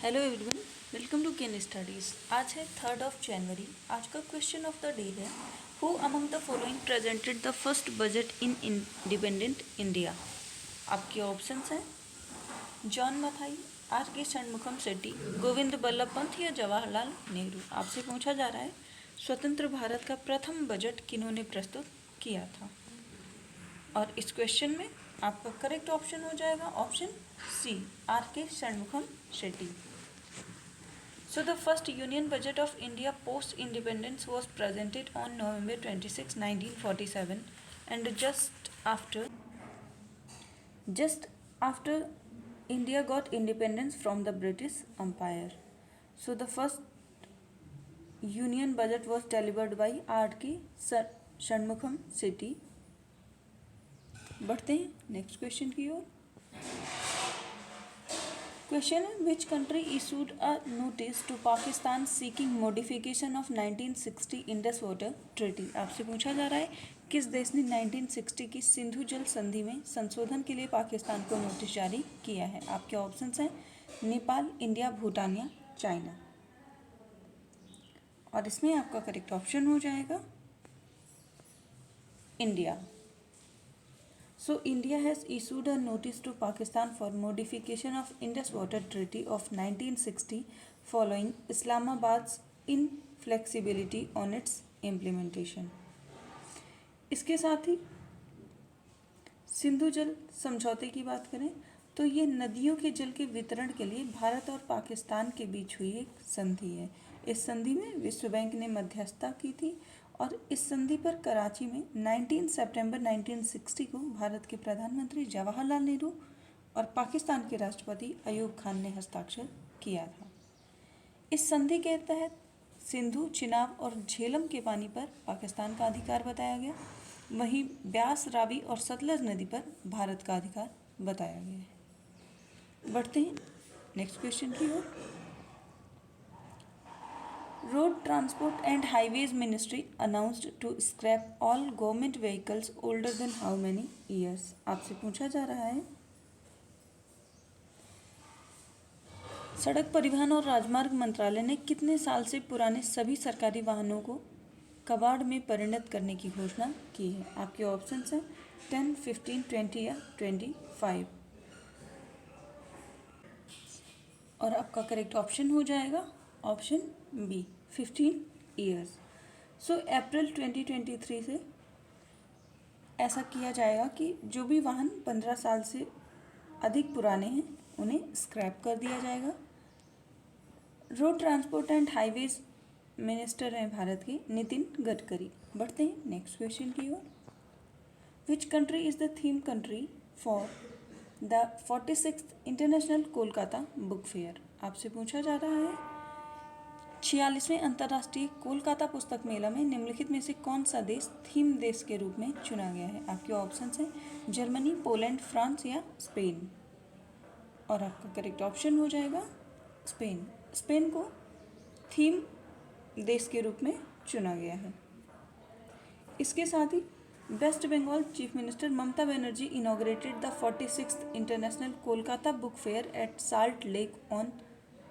Hello everyone, welcome to Ken Studies. आज है 3 जनवरी। आज का क्वेश्चन ऑफ द डे है, who among the following presented the first budget in independent India. आपके ऑप्शंस हैं जॉन मथाई, आर के षणमुखम शेट्टी, गोविंद बल्लभ पंत या जवाहरलाल नेहरू। आपसे पूछा जा रहा है स्वतंत्र भारत का प्रथम बजट किन्होंने प्रस्तुत किया था। और इस क्वेश्चन में आपका करेक्ट ऑप्शन हो जाएगा option C, are K Shanmukham Shetty. So the first Union Budget of India post-independence was presented on November 26, 1947, and just after India got independence from the British Empire. So the first Union Budget was delivered by R.K. Shanmugam City. बढ़ते हैं next question की ओर। Question है, which country issued a notice to Pakistan seeking modification of 1960 Indus water treaty. आपसे पूछा जा रहा है किस देश ने 1960 की सिंधु जल संधि में संशोधन के लिए पाकिस्तान को नोटिस जारी किया है। आपके ऑप्शंस हैं नेपाल, इंडिया, भूटान या चाइना। और इसमें आपका करेक्ट ऑप्शन हो जाएगा India. So India has issued a notice to Pakistan for modification of Indus Water Treaty of 1960 following Islamabad's inflexibility on its implementation. इसके साथ ही सिंधु जल समझौते की बात करें तो ये नदियों के जल के वितरण के लिए भारत और पाकिस्तान के बीच हुई एक संधि है। इस संधि में विश्व बैंक ने मध्यस्थता की थी और इस संधि पर कराची में 19 सितंबर 1960 को भारत के प्रधानमंत्री जवाहरलाल नेहरू और पाकिस्तान के राष्ट्रपति अयूब खान ने हस्ताक्षर किया था। इस संधि के तहत सिंधु, चिनाब और झेलम के पानी पर पाकिस्तान का अधिकार बताया गया, वहीं ब्यास, रावी और सतलज नदी पर भारत का अधिकार बताया गया है। बढ़ते हैं नेक्स्ट क्वेश्चन की ओर। Road transport and highways ministry announced to scrap all government vehicles older than how many years. आपसे पूछा जा रहा है सड़क परिवहन और राजमार्ग मंत्रालय ने कितने साल से पुराने सभी सरकारी वाहनों को कबाड़ में परिणत करने की घोषणा की है। आपके ऑप्शंस हैं 10, 15, 20 या 25। और आपका करेक्ट ऑप्शन हो जाएगा ऑप्शन बी, 15 ईयर्स। सो अप्रैल 2023 से ऐसा किया जाएगा कि जो भी वाहन 15 साल से अधिक पुराने हैं उन्हें स्क्रैप कर दिया जाएगा। Road transport and highways minister हैं भारत के नितिन गडकरी। बढ़ते हैं नेक्स्ट क्वेश्चन की ओर। Which country is the theme country for the 46th international Kolkata book fair. आपसे पूछा जा रहा है 46वें अंतर्राष्ट्रीय कोलकाता पुस्तक मेला में निम्नलिखित में से कौन सा देश थीम देश के रूप में चुना गया है। आपके ऑप्शंस हैं जर्मनी, पोलैंड, फ्रांस या स्पेन। और आपका करेक्ट ऑप्शन हो जाएगा स्पेन। स्पेन को थीम देश के रूप में चुना गया है। इसके साथ ही West Bengal chief minister Mamata Banerjee inaugurated the 46th international Kolkata book fair at Salt Lake on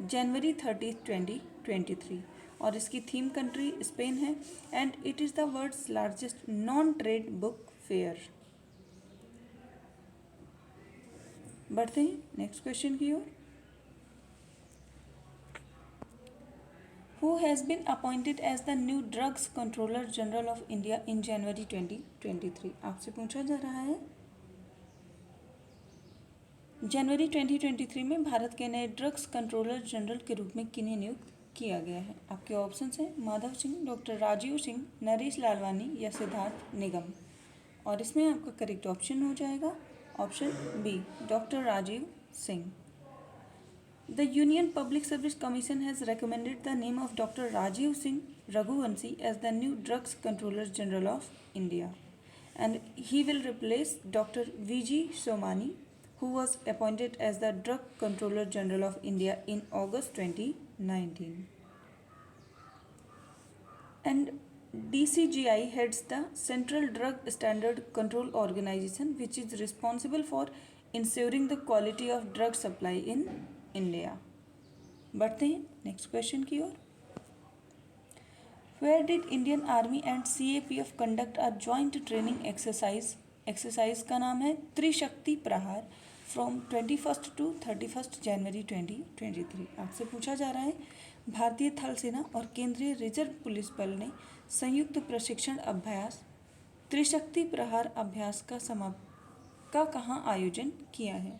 January 30, 2023। और इसकी थीम कंट्री स्पेन है and it is the world's largest non trade book fair. बढ़ते हैं नेक्स्ट क्वेश्चन की ओर। Who has been appointed as the new Drugs Controller General of India in January 2023? आपसे पूछा जा रहा है जनवरी 2023 में भारत के नए ड्रग्स कंट्रोलर जनरल के रूप में किन्हें नियुक्त किया गया है। आपके ऑप्शंस हैं माधव सिंह, डॉक्टर राजीव सिंह, नरेश लालवानी या सिद्धार्थ निगम। और इसमें आपका करेक्ट ऑप्शन हो जाएगा option B, doctor Rajiv Singh. The Union Public Service Commission has recommended the name of Dr. Rajiv Singh Raghuvanshi as the new Drugs Controller General of India, and he will replace Dr. V.G. Somani, who was appointed as the Drug Controller General of India in August 2019. And DCGI heads the Central Drug Standard Control Organization, which is responsible for ensuring the quality of drug supply in India. बढ़ते हैं next question की ओर। Where did Indian army and CAPF conduct a joint training exercise? Exercise का नाम है त्रिशक्ति प्रहार from 21 to 31 जनवरी 2023। आपसे पूछा जा रहा है भारतीय थल सेना और केंद्रीय रिजर्व पुलिस बल ने संयुक्त प्रशिक्षण अभ्यास त्रिशक्ति प्रहार अभ्यास का कहाँ आयोजन किया है?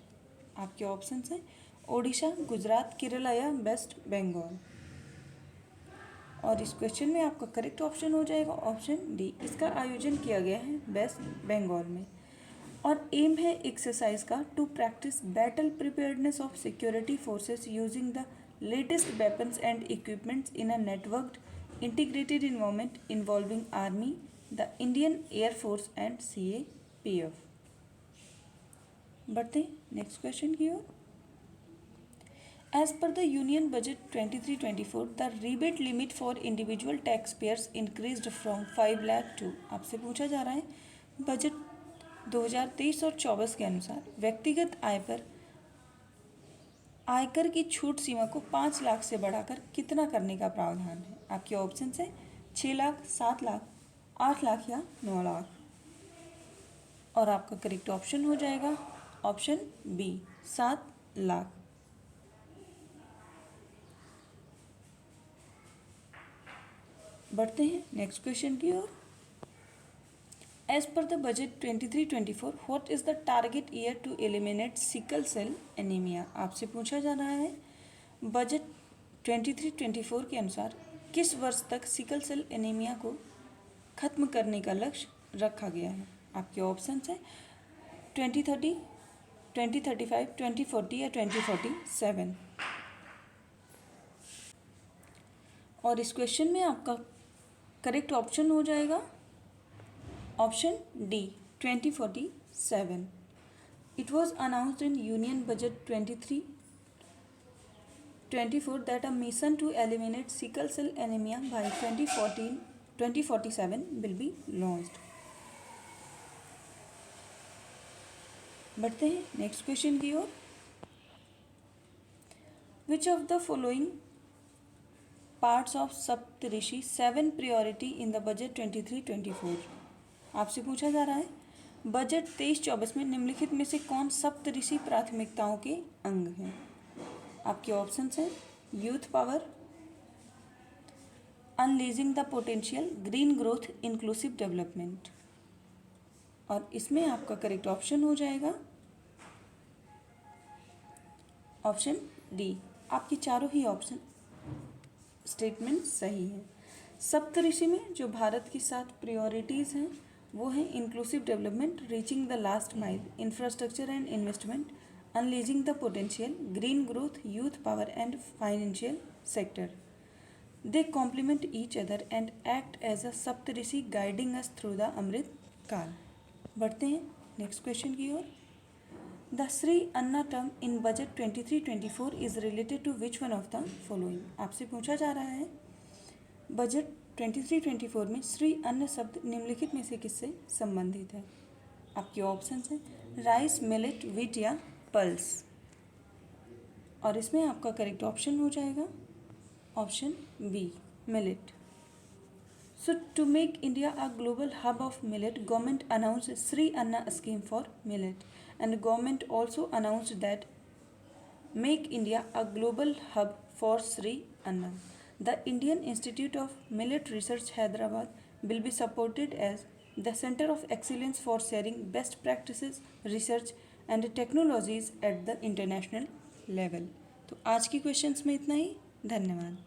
आपके ऑप्शंस हैं ओडिशा, गुजरात, केरला या वेस्ट बंगाल। और इस क्वेश्चन में आपका करेक्ट ऑप्शन हो जाएगा ऑप्शन डी, इसका आयोजन किया गया है वेस्ट बंगाल में। और एम है एक्सरसाइज का to practice battle preparedness of security forces using the latest weapons and equipments in a networked integrated environment involving army, the Indian air force and CAPF। बढ़ते नेक्स्ट क्वेश्चन की ओर। As per the Union Budget 23-24, the rebate limit for individual taxpayers increased from 5 lakh to, आपसे पूछा जा रहा है budget 2023 और 24 के अनुसार व्यक्तिगत आय पर आयकर की छूट सीमा को 5 लाख से बढ़ाकर कितना करने का प्रावधान है? आपके ऑप्शन है 6 लाख, 7 लाख, 8 लाख या 9 लाख। और आपका करेक्ट ऑप्शन हो जाएगा ऑप्शन बी 7 लाख। बढ़ते हैं नेक्स्ट क्वेश्चन की ओर। As per the budget 23-24 what is the target year to eliminate sickle cell anaemia? आपसे पूछा जा रहा है बजट 23-24 के अनुसार किस वर्ष तक सिकल सेल एनीमिया को खत्म करने का लक्ष्य रखा गया है? आपके ऑप्शन हैं 2030, 2035, 2040 या 2047। और इस क्वेश्चन में आपका करेक्ट ऑप्शन हो जाएगा option D 2047। It was announced in union budget 23-24 that a mission to eliminate sickle cell anaemia by 2047 will be launched. बढ़ते हैं नेक्स्ट क्वेश्चन की ओर। Which of the following parts of Saptarishi 7 priority in the budget 23-24? आपसे पूछा जा रहा है budget 23-24 में निम्नलिखित में से कौन सप्तऋषि प्राथमिकताओं के अंग हैं? आपके ऑप्शंस हैं youth power, unleashing the potential, green growth, inclusive development. और इसमें आपका करेक्ट ऑप्शन हो जाएगा ऑप्शन डी। आपकी चारों ही ऑप्शन स्टेटमेंट सही है। सप्तऋषि में जो भारत की 7 प्रायोरिटीज़ हैं वो हैं inclusive development, reaching the last mile, infrastructure and investment, unleashing the potential, green growth, youth power and financial sector. They complement each other and act as a Saptarishi guiding us through the Amrit Kaal. बढ़ते हैं next question की ओर। The Shri Anna term in budget 23-24 is related to which one of the following? आपसे पूछा जा रहा है budget 23-24 में श्री अन्न शब्द निम्नलिखित में से किससे संबंधित है? आपके ऑप्शंस हैं राइस, मिलेट, व्हीट या पल्स। और इसमें आपका करेक्ट ऑप्शन हो जाएगा option B millet. So to make India a global hub of millet, government announced Sri Anna scheme for millet, and government also announced that make India a global hub for Sri Anna. The Indian Institute of Millet Research Hyderabad will be supported as the Center of Excellence for sharing best practices, research and technologies at the international level. तो आज की questions में इतना ही। धन्यवाद।